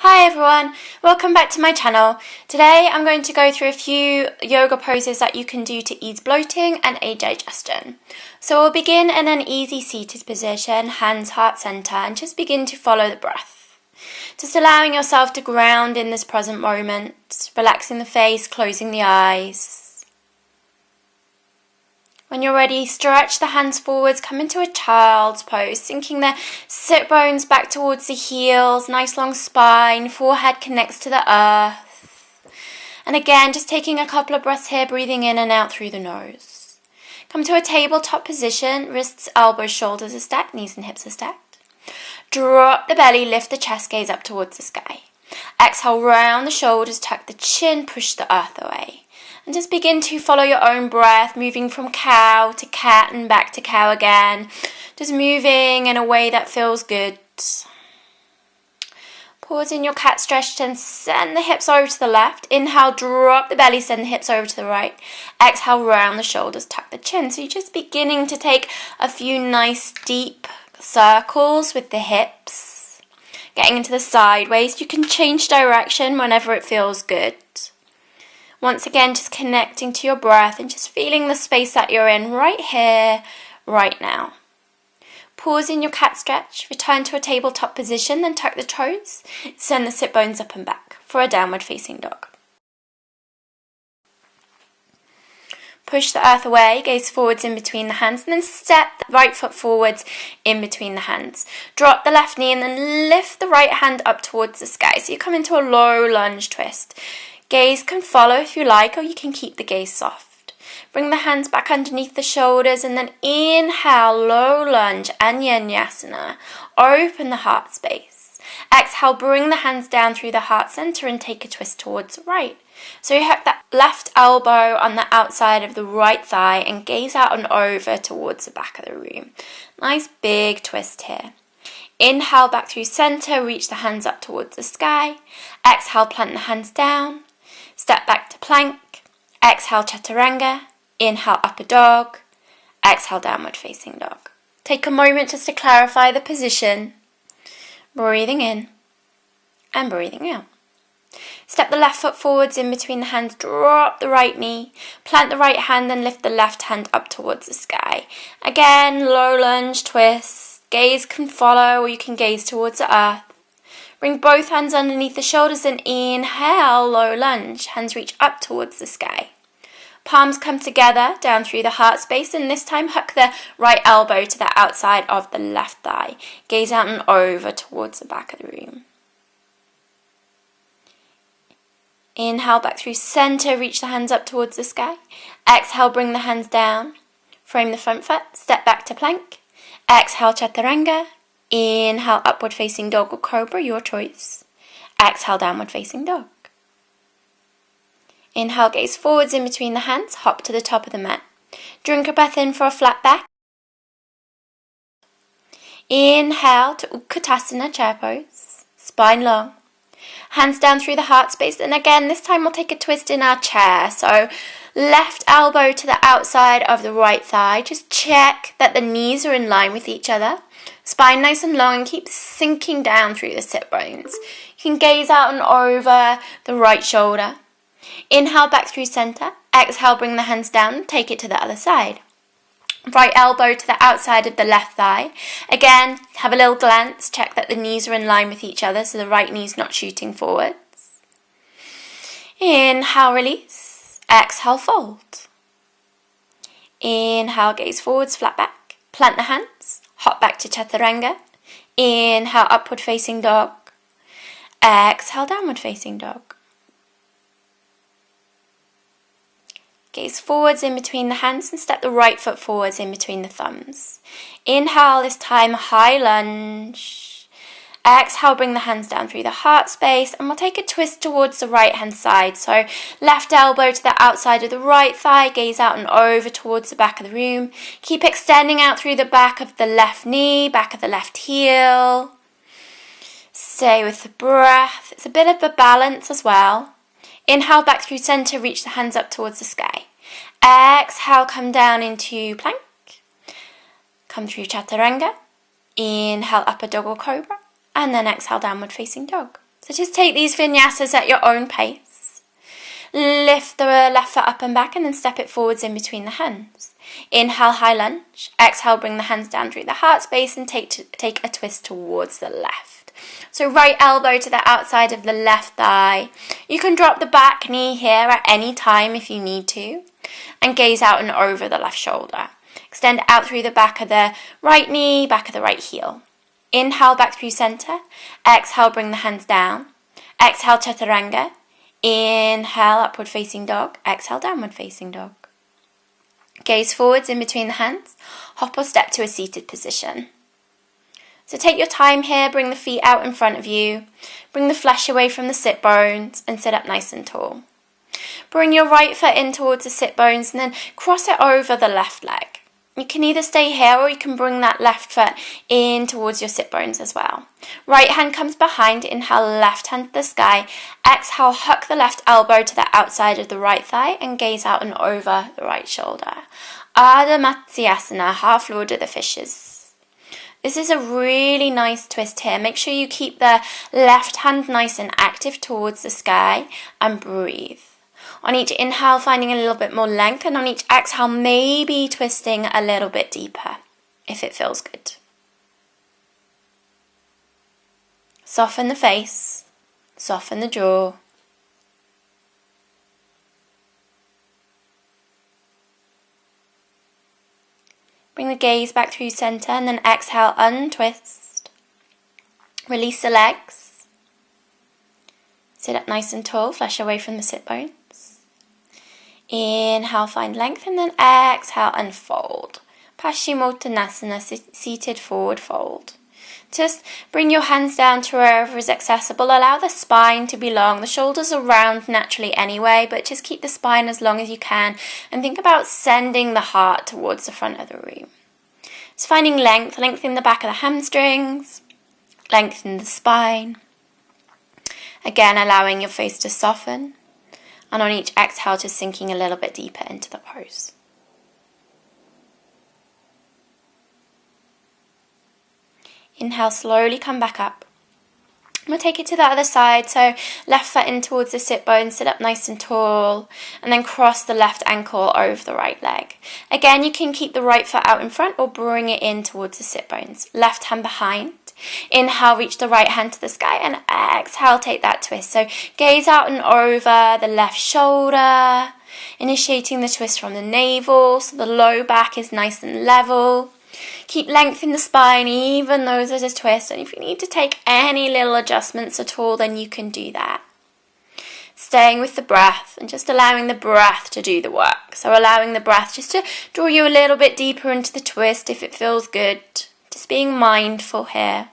Hi everyone, welcome back to my channel. Today I'm going to go through a few yoga poses that you can do to ease bloating and aid digestion. So we'll begin in an easy seated position, hands heart center, and just begin to follow the breath. Just allowing yourself to ground in this present moment, relaxing the face, closing the eyes. When you're ready, stretch the hands forwards, come into a child's pose, sinking the sit bones back towards the heels, nice long spine, forehead connects to the earth. And again, just taking a couple of breaths here, breathing in and out through the nose. Come to a tabletop position, wrists, elbows, shoulders are stacked, knees and hips are stacked. Drop the belly, lift the chest, gaze up towards the sky. Exhale, round the shoulders, tuck the chin, push the earth away. And just begin to follow your own breath, moving from cow to cat and back to cow again. Just moving in a way that feels good. Pause in your cat stretch and send the hips over to the left. Inhale, drop the belly, send the hips over to the right. Exhale, round the shoulders, tuck the chin. So you're just beginning to take a few nice deep circles with the hips. Getting into the sideways. You can change direction whenever it feels good. Once again, just connecting to your breath and just feeling the space that you're in right here, right now. Pause in your cat stretch, return to a tabletop position, then tuck the toes, send the sit bones up and back for a downward facing dog. Push the earth away, gaze forwards in between the hands, and then step the right foot forwards in between the hands. Drop the left knee and then lift the right hand up towards the sky. So you come into a low lunge twist. Gaze can follow if you like, or you can keep the gaze soft. Bring the hands back underneath the shoulders and then inhale, low lunge, Anjanyasana. Open the heart space. Exhale, bring the hands down through the heart center and take a twist towards the right. So you have that left elbow on the outside of the right thigh and gaze out and over towards the back of the room. Nice big twist here. Inhale back through center, reach the hands up towards the sky. Exhale, plant the hands down. Step back to plank. Exhale, chaturanga. Inhale, upper dog. Exhale, downward facing dog. Take a moment just to clarify the position. Breathing in and breathing out. Step the left foot forwards in between the hands. Drop the right knee. Plant the right hand and lift the left hand up towards the sky. Again, low lunge twist. Gaze can follow, or you can gaze towards the earth. Bring both hands underneath the shoulders and inhale, low lunge. Hands reach up towards the sky. Palms come together down through the heart space, and this time hook the right elbow to the outside of the left thigh. Gaze out and over towards the back of the room. Inhale back through center, reach the hands up towards the sky. Exhale, bring the hands down. Frame the front foot, step back to plank. Exhale, chaturanga. Inhale, upward facing dog or cobra, your choice. Exhale, downward facing dog. Inhale, gaze forwards in between the hands, hop to the top of the mat. Drink a breath in for a flat back. Inhale to Utkatasana, chair pose, spine long. Hands down through the heart space, and again, this time we'll take a twist in our chair. So left elbow to the outside of the right thigh. Just check that the knees are in line with each other. Spine nice and long and keep sinking down through the sit bones. You can gaze out and over the right shoulder. Inhale back through center. Exhale, bring the hands down, take it to the other side. Right elbow to the outside of the left thigh. Again, have a little glance, check that the knees are in line with each other so the right knee's not shooting forwards. Inhale, release. Exhale, fold. Inhale, gaze forwards, flat back. Plant the hands. Hop back to chaturanga. Inhale, upward facing dog. Exhale, downward facing dog. Gaze forwards in between the hands and step the right foot forwards in between the thumbs. Inhale, this time high lunge. Exhale, bring the hands down through the heart space, and we'll take a twist towards the right hand side. So left elbow to the outside of the right thigh, gaze out and over towards the back of the room. Keep extending out through the back of the left knee, back of the left heel. Stay with the breath. It's a bit of a balance as well. Inhale back through center, reach the hands up towards the sky. Exhale, come down into plank. Come through chaturanga. Inhale, upper dog or cobra. And then exhale, downward facing dog. So just take these vinyasas at your own pace. Lift the left foot up and back and then step it forwards in between the hands. Inhale, high lunge. Exhale, bring the hands down through the heart space and take a twist towards the left. So right elbow to the outside of the left thigh. You can drop the back knee here at any time if you need to. And gaze out and over the left shoulder. Extend out through the back of the right knee, back of the right heel. Inhale, back through center. Exhale, bring the hands down. Exhale, chaturanga. Inhale, upward facing dog. Exhale, downward facing dog. Gaze forwards in between the hands. Hop or step to a seated position. So take your time here, bring the feet out in front of you. Bring the flesh away from the sit bones and sit up nice and tall. Bring your right foot in towards the sit bones and then cross it over the left leg. You can either stay here or you can bring that left foot in towards your sit bones as well. Right hand comes behind, inhale, left hand to the sky. Exhale, hook the left elbow to the outside of the right thigh and gaze out and over the right shoulder. Ardha Matsyasana, half Lord of the Fishes. This is a really nice twist here. Make sure you keep the left hand nice and active towards the sky and breathe. On each inhale, finding a little bit more length, and on each exhale, maybe twisting a little bit deeper, if it feels good. Soften the face, soften the jaw. Bring the gaze back through center, and then exhale, untwist. Release the legs. Sit up nice and tall, flesh away from the sit bones. Inhale, find length, and then exhale, unfold. Paschimottanasana, seated forward fold. Just bring your hands down to wherever is accessible. Allow the spine to be long. The shoulders are round naturally anyway, but just keep the spine as long as you can. And think about sending the heart towards the front of the room. Just finding length. Lengthen the back of the hamstrings. Lengthen the spine. Again, allowing your face to soften. And on each exhale, just sinking a little bit deeper into the pose. Inhale, slowly come back up. We'll take it to the other side. So left foot in towards the sit bones, sit up nice and tall. And then cross the left ankle over the right leg. Again, you can keep the right foot out in front or bring it in towards the sit bones. Left hand behind. Inhale, reach the right hand to the sky, and exhale, take that twist. So gaze out and over the left shoulder, initiating the twist from the navel, so the low back is nice and level. Keep length in the spine, even though there's a twist, and if you need to take any little adjustments at all, then you can do that. Staying with the breath and just allowing the breath to do the work. So allowing the breath just to draw you a little bit deeper into the twist if it feels good. Just being mindful here.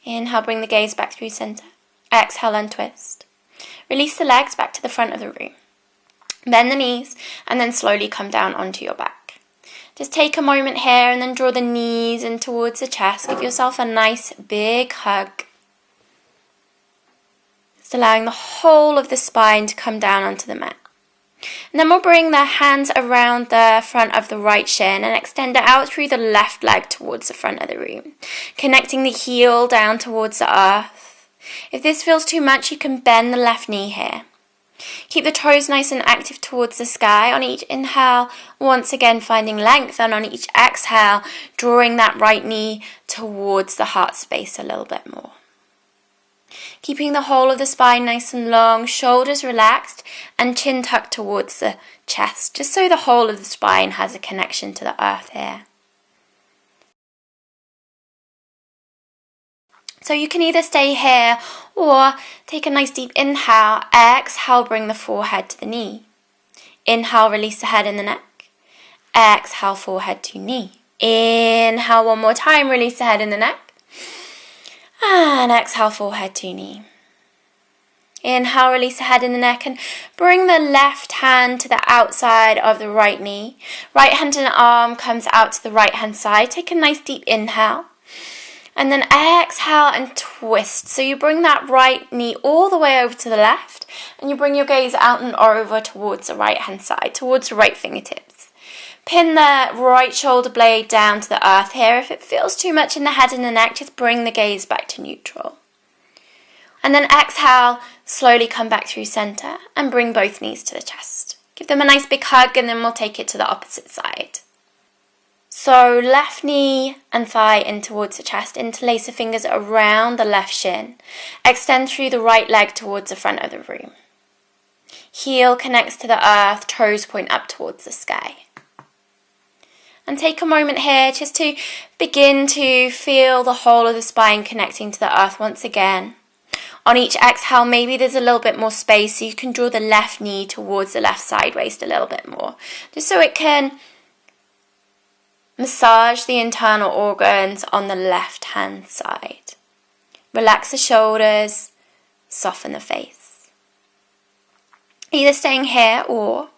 Inhale, bring the gaze back through center. Exhale, untwist. Release the legs back to the front of the room. Bend the knees and then slowly come down onto your back. Just take a moment here and then draw the knees in towards the chest. Give yourself a nice big hug. Just allowing the whole of the spine to come down onto the mat. And then we'll bring the hands around the front of the right shin and extend it out through the left leg towards the front of the room, connecting the heel down towards the earth. If this feels too much, you can bend the left knee here. Keep the toes nice and active towards the sky. On each inhale, once again finding length, and on each exhale, drawing that right knee towards the heart space a little bit more. Keeping the whole of the spine nice and long, shoulders relaxed, and chin tucked towards the chest, just so the whole of the spine has a connection to the earth here. So you can either stay here or take a nice deep inhale. Exhale, bring the forehead to the knee. Inhale, release the head and the neck. Exhale, forehead to knee. Inhale one more time, release the head and the neck. And exhale, forehead to knee. Inhale, release the head and the neck and bring the left hand to the outside of the right knee. Right hand and arm comes out to the right hand side. Take a nice deep inhale. And then exhale and twist. So you bring that right knee all the way over to the left, and you bring your gaze out and over towards the right hand side, towards the right fingertips. Pin the right shoulder blade down to the earth here. If it feels too much in the head and the neck, just bring the gaze back to neutral. And then exhale, slowly come back through center and bring both knees to the chest. Give them a nice big hug, and then we'll take it to the opposite side. So left knee and thigh in towards the chest, interlace the fingers around the left shin. Extend through the right leg towards the front of the room. Heel connects to the earth, toes point up towards the sky. And take a moment here just to begin to feel the whole of the spine connecting to the earth once again. On each exhale, maybe there's a little bit more space, so you can draw the left knee towards the left side waist a little bit more, just so it can massage the internal organs on the left hand side. Relax the shoulders, soften the face. Either staying here or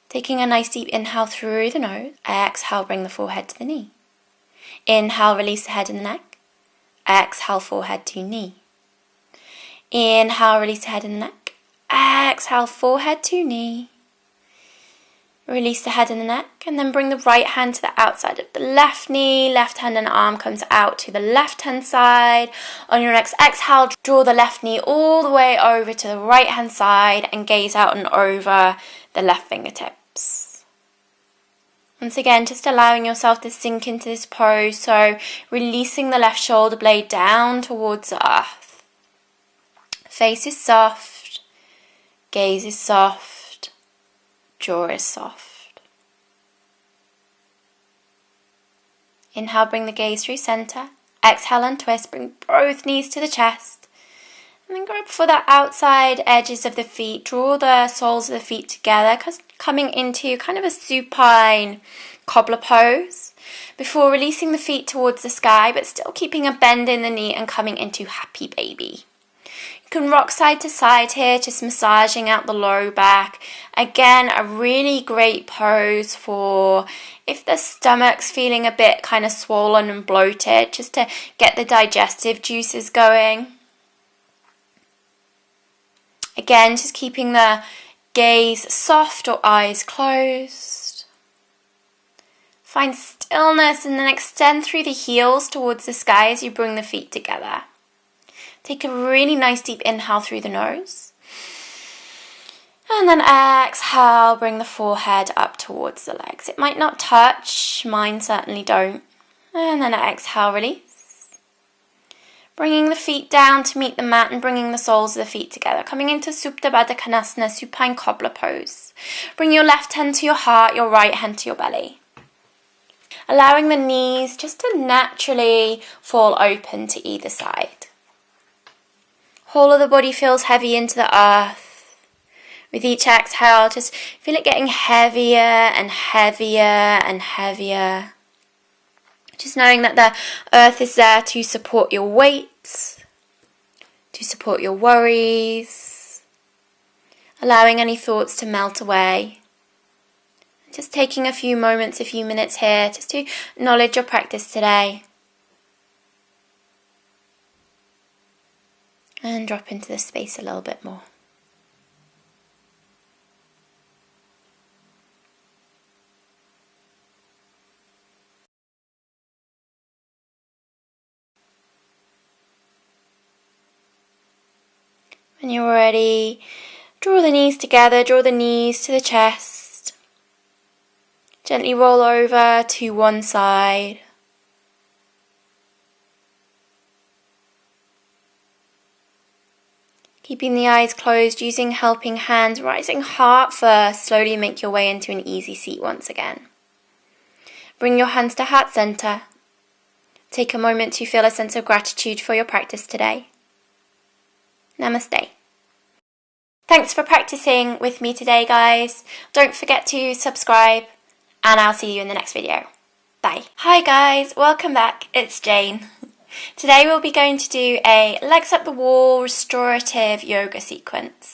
taking a nice deep inhale through the nose. Exhale, bring the forehead to the knee. Inhale, release the head and the neck. Exhale, forehead to knee. Inhale, release the head and the neck. Exhale, forehead to knee. Release the head and the neck, and then bring the right hand to the outside of the left knee. Left hand and arm comes out to the left hand side. On your next exhale, draw the left knee all the way over to the right hand side and gaze out and over the left fingertips. Once again, just allowing yourself to sink into this pose, so releasing the left shoulder blade down towards the earth. Face is soft, gaze is soft, jaw is soft. Inhale, bring the gaze through center. Exhale and twist, bring both knees to the chest. And then grab for the outside edges of the feet. Draw the soles of the feet together, coming into kind of a supine cobbler pose. Before releasing the feet towards the sky, but still keeping a bend in the knee and coming into happy baby. You can rock side to side here, just massaging out the low back. Again, a really great pose for if the stomach's feeling a bit kind of swollen and bloated, just to get the digestive juices going. Again, just keeping the gaze soft or eyes closed. Find stillness and then extend through the heels towards the sky as you bring the feet together. Take a really nice deep inhale through the nose. And then exhale, bring the forehead up towards the legs. It might not touch, mine certainly don't. And then exhale, release. Bringing the feet down to meet the mat and bringing the soles of the feet together. Coming into Supta Baddha Konasana, supine cobbler pose. Bring your left hand to your heart, your right hand to your belly. Allowing the knees just to naturally fall open to either side. Whole of the body feels heavy into the earth. With each exhale, just feel it getting heavier and heavier and heavier. Just knowing that the earth is there to support your weight, to support your worries, allowing any thoughts to melt away. Just taking a few moments, a few minutes here, just to acknowledge your practice today. And drop into the space a little bit more. When you're ready, draw the knees together, draw the knees to the chest. Gently roll over to one side. Keeping the eyes closed, using helping hands, rising heart first. Slowly make your way into an easy seat once again. Bring your hands to heart center. Take a moment to feel a sense of gratitude for your practice today. Namaste. Thanks for practicing with me today, guys. Don't forget to subscribe, and I'll see you in the next video. Bye. Hi guys, welcome back. It's Jayne. Today we'll be going to do a legs up the wall restorative yoga sequence.